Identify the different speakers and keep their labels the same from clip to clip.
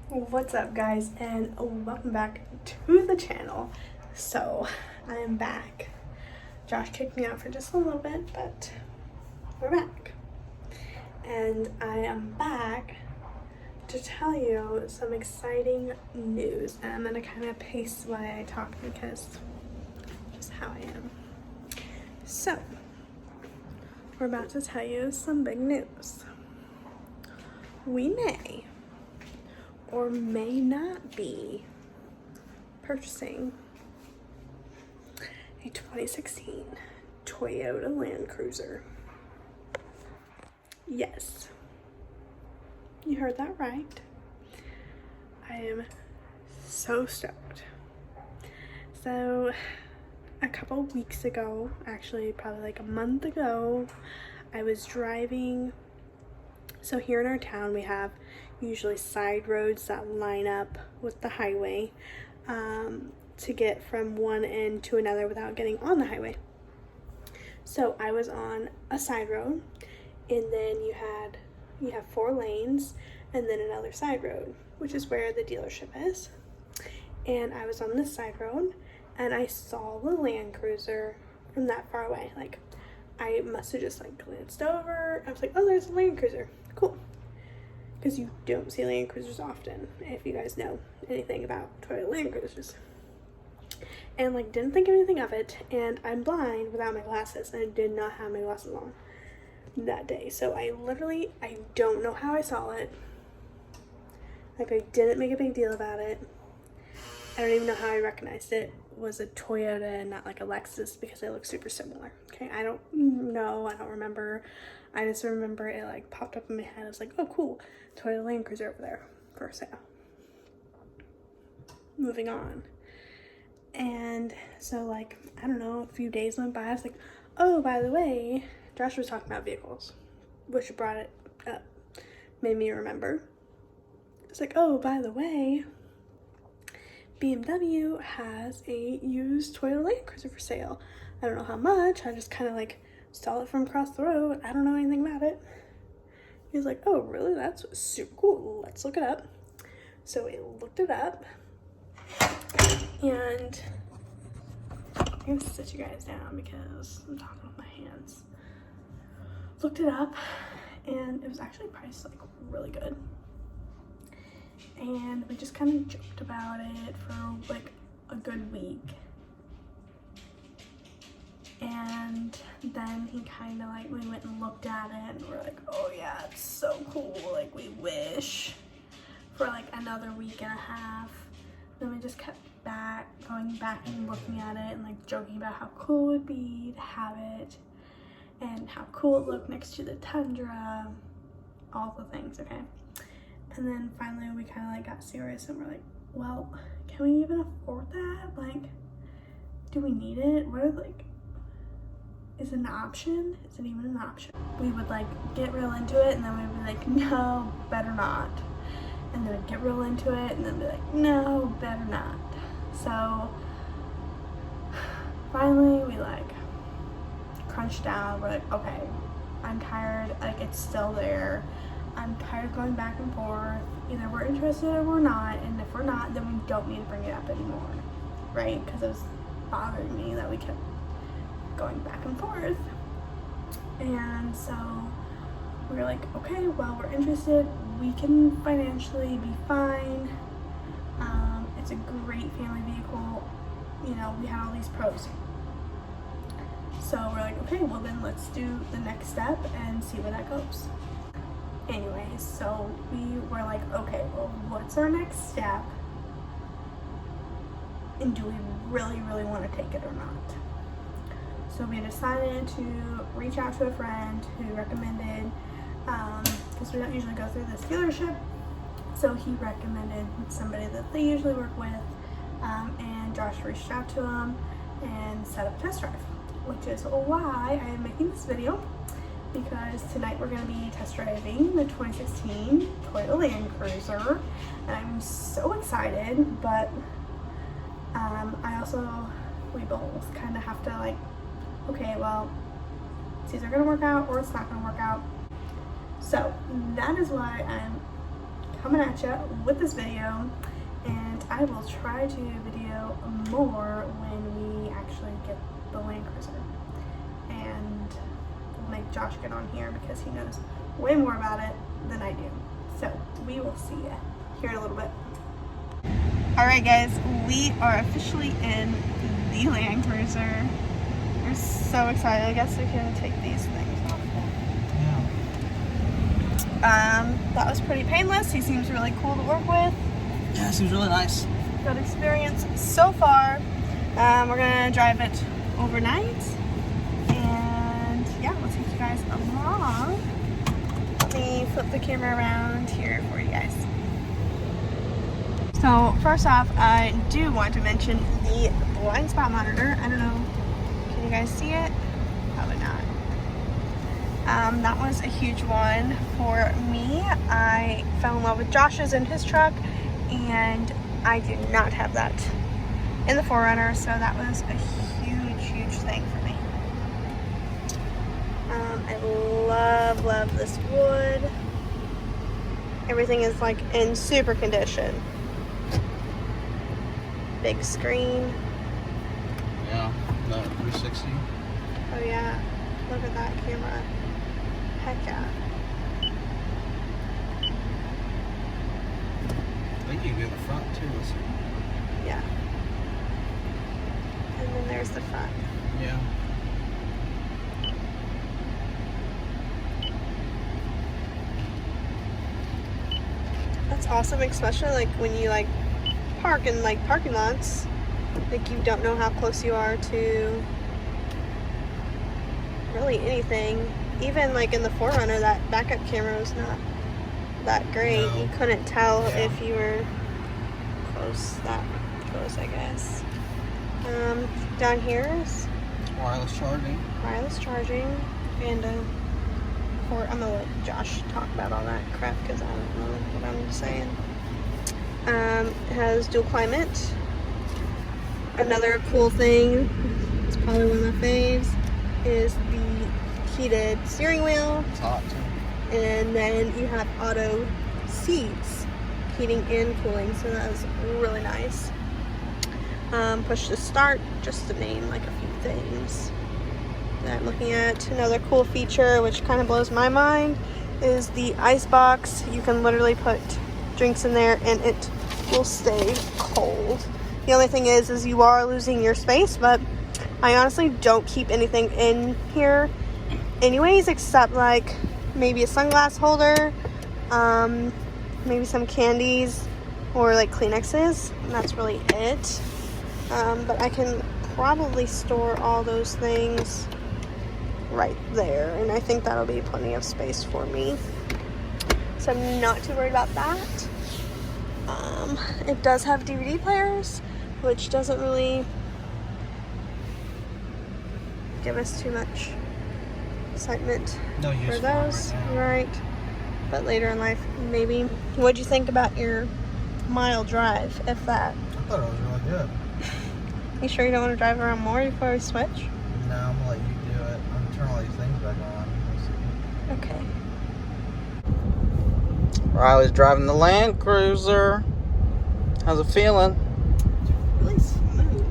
Speaker 1: What's up, guys, and welcome back to the channel. So I am back. Josh kicked me out for just a little bit, but we're back, and I am back to tell you some exciting news. And I'm gonna kind of pace the way I talk because just how I am. So we're about to tell you some big news. We may or may not be purchasing a 2016 Toyota Land Cruiser. Yes, you heard that right. I am so stoked. So a couple weeks ago, actually probably like a month ago, I was driving. So here in our town we have usually side roads that line up with the highway to get from one end to another without getting on the highway. So I was on a side road, and then you have 4 lanes and then another side road, which is where the dealership is. And I was on this side road and I saw the Land Cruiser from that far away. Like, I must have just like glanced over. I was like, oh, there's a Land Cruiser. Cool. Because you don't see Land Cruisers often, if you guys know anything about Toyota Land Cruisers. And like, didn't think anything of it, and I'm blind without my glasses, and I did not have my glasses on that day. So I don't know how I saw it. Like, I didn't make a big deal about it. I don't even know how I recognized it was a Toyota and not like a Lexus, because they look super similar. Okay, I don't know, I don't remember. I just remember it like popped up in my head. I was like, oh cool, Toyota Land Cruiser over there for sale. Moving on. And so like, I don't know, a few days went by. I was like, oh, by the way, Josh was talking about vehicles, which brought it up, made me remember. It's like, oh, by the way, BMW has a used Toyota Land Cruiser for sale. I don't know how much. I just kind of like saw it from across the road. I don't know anything about it. He was like, oh, really? That's super cool. Let's look it up. So we looked it up, and I'm gonna sit you guys down because I'm talking with my hands. Looked it up, and it was actually priced like really good. And we just kind of joked about it for like a good week. And then he kind of like, we went and looked at it and we're like, oh yeah, it's so cool. Like, we wish, for like another week and a half. Then we just kept going back and looking at it and like joking about how cool it would be to have it and how cool it looked next to the Tundra, all the things, okay? And then finally we kind of like got serious and we're like, well, can we even afford that? Like, do we need it? What are like, is it an option? Is it even an option? We would like get real into it and then we'd be like, no, better not. And then we'd get real into it and then be like, no, better not. So finally we like crunched down. We're like, okay, I'm tired. Like, it's still there. I'm tired of going back and forth. Either we're interested or we're not, and if we're not, then we don't need to bring it up anymore, right? Because it was bothering me that we kept going back and forth. And so we were like, okay, well, we're interested. We can financially be fine. It's a great family vehicle. You know, we had all these pros. So we're like, okay, well then let's do the next step and see where that goes. Anyways, so we were like, okay, well, what's our next step? And do we really, really want to take it or not? So we decided to reach out to a friend who recommended, because we don't usually go through this dealership, so he recommended somebody that they usually work with, and Josh reached out to him and set up a test drive, which is why I am making this video. Because tonight we're going to be test driving the 2016 Toyota Land Cruiser, and I'm so excited, but we both kind of have to like, okay, well, it's either going to work out or it's not going to work out. So that is why I'm coming at you with this video, and I will try to video more when we actually get the Land Cruiser. And we'll make Josh get on here because he knows way more about it than I do. So we will see you here in a little bit. Alright guys, we are officially in the Land Cruiser. We're so excited. I guess we can take these things off. Yeah. That was pretty painless. He seems really cool to work with.
Speaker 2: Yeah, it seems really nice.
Speaker 1: Good experience so far. We're gonna drive it overnight. And yeah, we'll take you guys along. Let me flip the camera around here for you guys. So first off, I do want to mention the blind spot monitor. I don't know, can you guys see it? Probably not. That was a huge one for me. I fell in love with Josh's in his truck, and I do not have that in the 4Runner, so that was a huge thing for me. I love this wood. Everything is like in super condition. Big screen.
Speaker 2: Yeah, no, 360.
Speaker 1: Oh yeah, look at that camera. Heck yeah.
Speaker 2: I think you can do the front too. Let's see.
Speaker 1: Yeah. And then there's the front.
Speaker 2: Yeah.
Speaker 1: That's awesome, especially like when you like park in like parking lots. Like you don't know how close you are to really anything. Even like in the 4Runner, that backup camera was not that great.
Speaker 2: No.
Speaker 1: You couldn't tell
Speaker 2: Yeah.
Speaker 1: if you were that close, I guess. Down here is
Speaker 2: Wireless charging.
Speaker 1: And I'm gonna let Josh talk about all that crap because I don't know what I'm saying. It has dual climate. Another cool thing, it's probably one of my faves, is the heated steering wheel.
Speaker 2: It's hot too.
Speaker 1: And then you have auto seats, heating and cooling, so that is really nice. Push to start, just to name like a few things that I'm looking at. Another cool feature, which kind of blows my mind, is the ice box. You can literally put drinks in there and it will stay cold. The only thing is you are losing your space, but I honestly don't keep anything in here anyways, except like maybe a sunglass holder, maybe some candies or like Kleenexes, and that's really it. But I can probably store all those things right there, and I think that'll be plenty of space for me, so I'm not too worried about that. It does have DVD players, which doesn't really give us too much excitement
Speaker 2: No use
Speaker 1: for those,
Speaker 2: right now.
Speaker 1: right? But later in life, maybe. What'd you think about your mile drive, if that?
Speaker 2: I thought it was really good.
Speaker 1: You sure you don't want to drive around more before we switch?
Speaker 2: No, I'm gonna let you do it. I'm gonna turn all these things back on.
Speaker 1: Okay.
Speaker 2: Riley's driving the Land Cruiser. How's it feeling?
Speaker 1: Really smooth.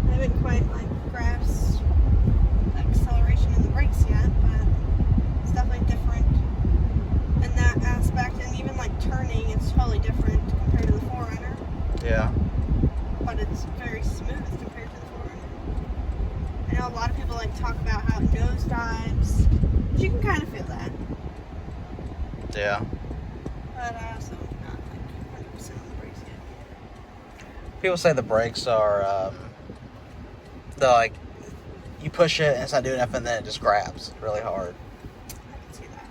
Speaker 1: I haven't quite like grasped the acceleration and the brakes yet, but it's definitely different in that aspect. And even like turning, it's totally different compared to the 4Runner.
Speaker 2: Yeah.
Speaker 1: But it's very smooth compared to the 4Runner. I know a lot of people like talk about how it nosedives, but you can kind of feel that.
Speaker 2: Yeah.
Speaker 1: But also not like 100% on the brakes yet.
Speaker 2: People say the brakes are, like, you push it and it's not doing nothing, and then it just grabs really hard.
Speaker 1: I can see that.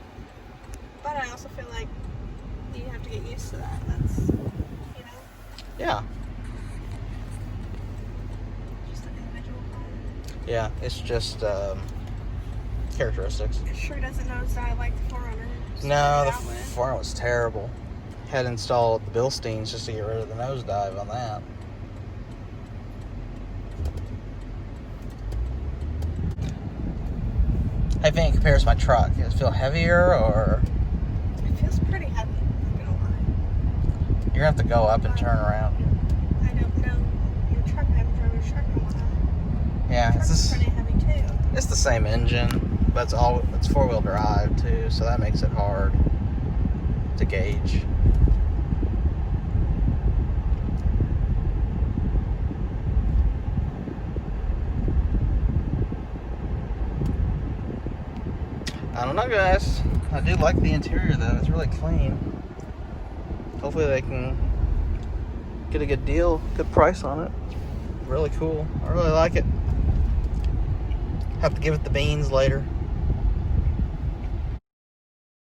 Speaker 1: But I also feel like you have to get used to that. That's, you know,
Speaker 2: Yeah.
Speaker 1: just an individual car.
Speaker 2: Yeah, it's just, characteristics.
Speaker 1: It sure doesn't nosedive like the 4Runner.
Speaker 2: No, the 4Runner was terrible. Had installed the Bilsteins just to get rid of the nosedive on that. How do you think it compares to my truck? Does it feel heavier or?
Speaker 1: It feels pretty heavy.
Speaker 2: You're gonna have to go up and turn around.
Speaker 1: I don't know your truck. I haven't driven your truck in a while.
Speaker 2: Yeah,
Speaker 1: Your truck's pretty heavy too.
Speaker 2: It's the same engine, but it's 4-wheel drive too, so that makes it hard to gauge. I don't know, guys. I do like the interior though. It's really clean. Hopefully they can get a good deal, good price on it. It's really cool. I really like it. Have to give it the beans later.